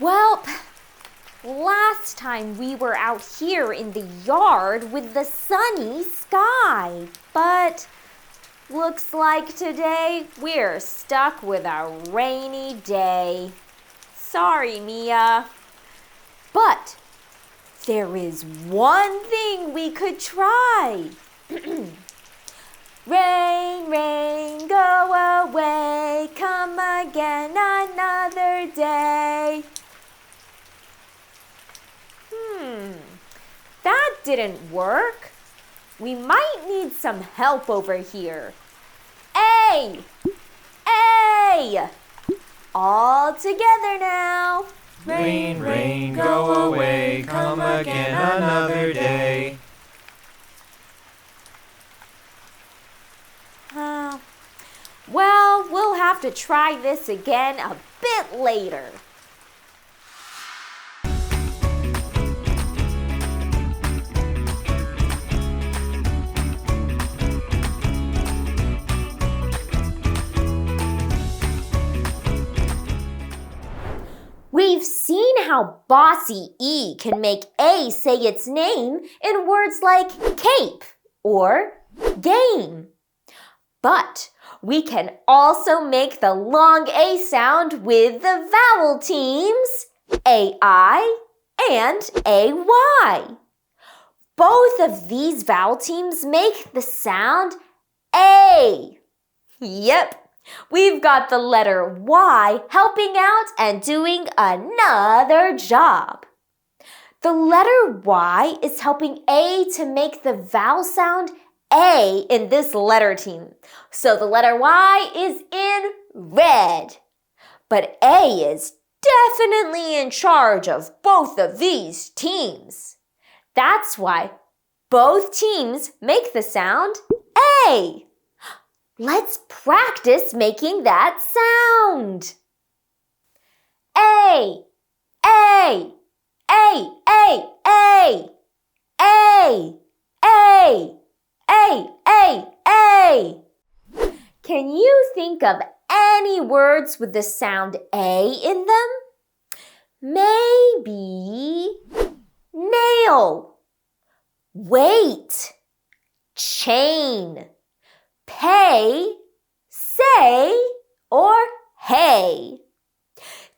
Well, last time we were out here in the yard with the sunny sky, but looks like today we're stuck with a rainy day. Sorry, Mia. But there is one thing we could try. Rain, rain, go away, come again another day. That didn't work. We might need some help over here. A! A! All together now. Rain, rain, go away, come again another day. Well, we'll have to try this again a bit later. We've seen how bossy E can make A say its name in words like cape or game. But we can also make the long A sound with the vowel teams AI and AY. Both of these vowel teams make the sound A. Yep, we've got the letter Y helping out and doing another job. The letter Y is helping A to make the vowel sound A in this letter team. So the letter Y is in red. But A is definitely in charge of both of these teams. That's why both teams make the sound A. Let's practice making that sound. A, A, A, A, A, A, A. A, A, A. Can you think of any words with the sound A in them? Maybe nail, wait, chain, pay, say, or hey.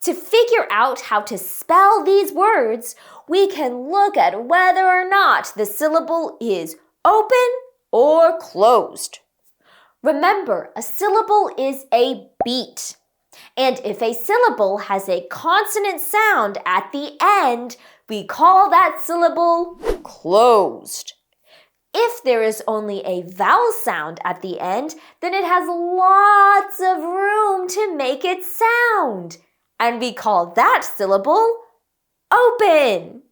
To figure out how to spell these words, we can look at whether or not the syllable is open or closed. Remember, a syllable is a beat. And if a syllable has a consonant sound at the end, we call that syllable closed. If there is only a vowel sound at the end, then it has lots of room to make it sound. And we call that syllable open.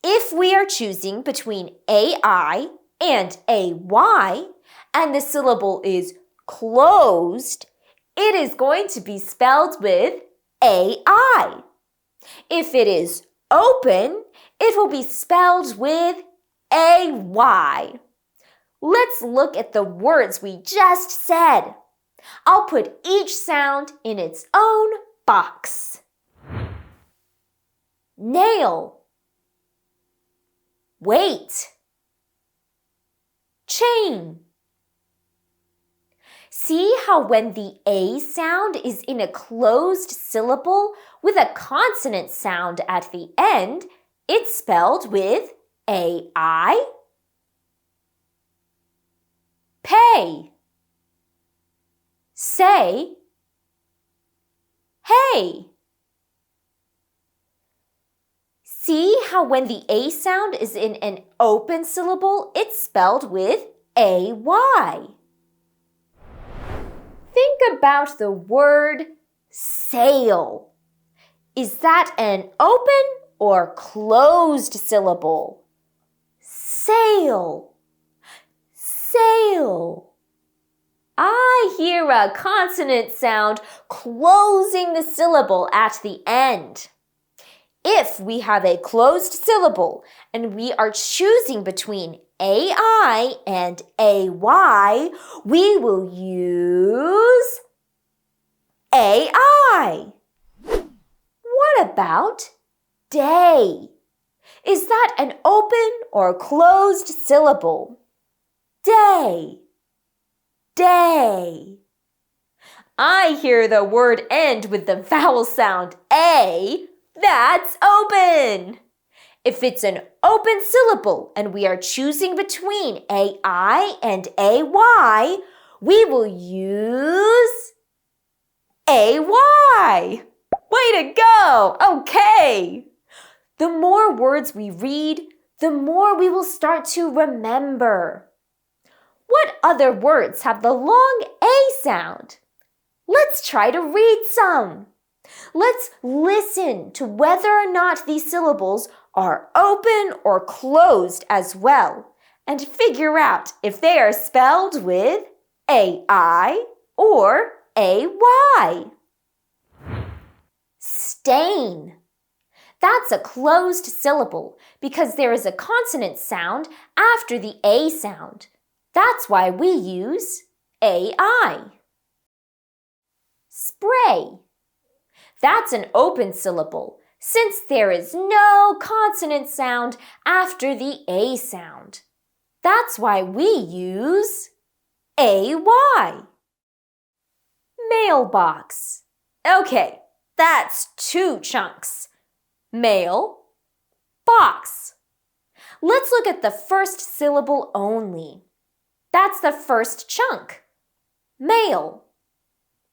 If we are choosing between AI and AY, and the syllable is closed, it is going to be spelled with AI. If it is open, it will be spelled with AY. Let's look at the words we just said. I'll put each sound in its own box. Nail, wait, chain. See how when the A sound is in a closed syllable with a consonant sound at the end, it's spelled with AI? Pay, say, hey. See how when the A sound is in an open syllable, it's spelled with AY. Think about the word sail. Is that an open or closed syllable? Sail, sail. I hear a consonant sound closing the syllable at the end. If we have a closed syllable and we are choosing between AI and AY, we will use AI. What about day? Is that an open or closed syllable? Day, day. I hear the word end with the vowel sound A. That's open. If it's an open syllable and we are choosing between AI and AY, we will use AY. Way to go! Okay. The more words we read, the more we will start to remember. What other words have the long A sound? Let's try to read some. Let's listen to whether or not these syllables are open or closed as well, and figure out if they are spelled with AI or AY. Stain. That's a closed syllable because there is a consonant sound after the A sound. That's why we use AI. Spray. That's an open syllable since there is no consonant sound after the A sound. That's why we use AY. Mailbox. Okay, that's two chunks. Mail, box. Let's look at the first syllable only. That's the first chunk. Mail.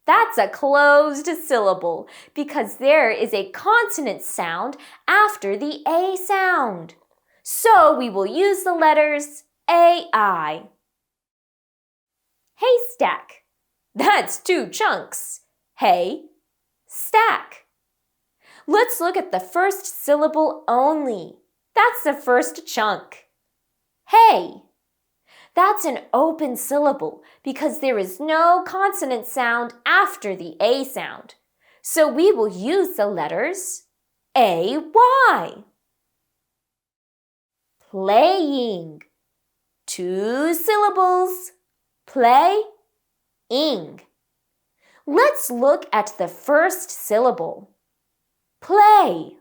That's a closed syllable because there is a consonant sound after the A sound. So we will use the letters AI. Haystack. That's two chunks. Hay, stack. Let's look at the first syllable only. That's the first chunk. Hay. That's an open syllable because there is no consonant sound after the A sound. So we will use the letters AY. Playing. Two syllables. Play-ing. Let's look at the first syllable. Play.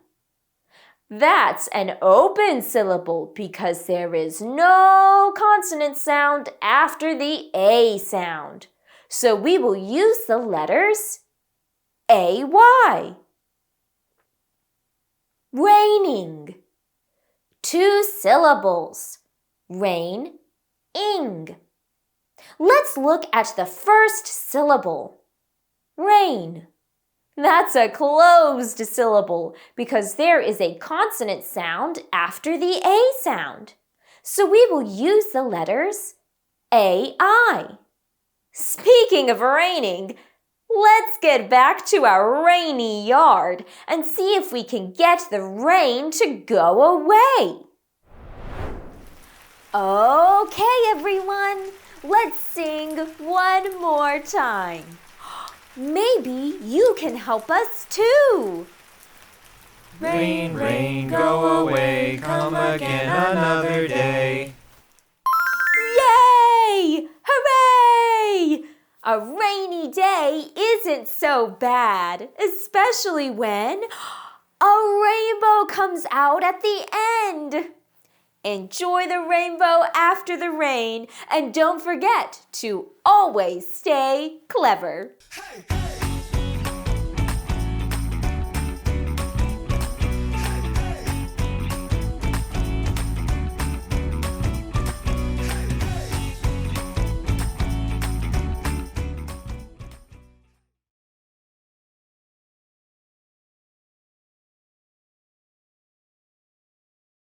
That's an open syllable because there is no consonant sound after the A sound. So we will use the letters AY. Raining. Two syllables. Rain-ing. Let's look at the first syllable. Rain. That's a closed syllable because there is a consonant sound after the A sound. So we will use the letters AI. Speaking of raining, let's get back to our rainy yard and see if we can get the rain to go away. Okay, everyone, let's sing one more time. Maybe you can help us too. Rain, rain, go away, come again another day. Yay! Hooray! A rainy day isn't so bad, especially when a rainbow comes out at the end. Enjoy the rainbow after the rain, and don't forget to always stay clever. Hey!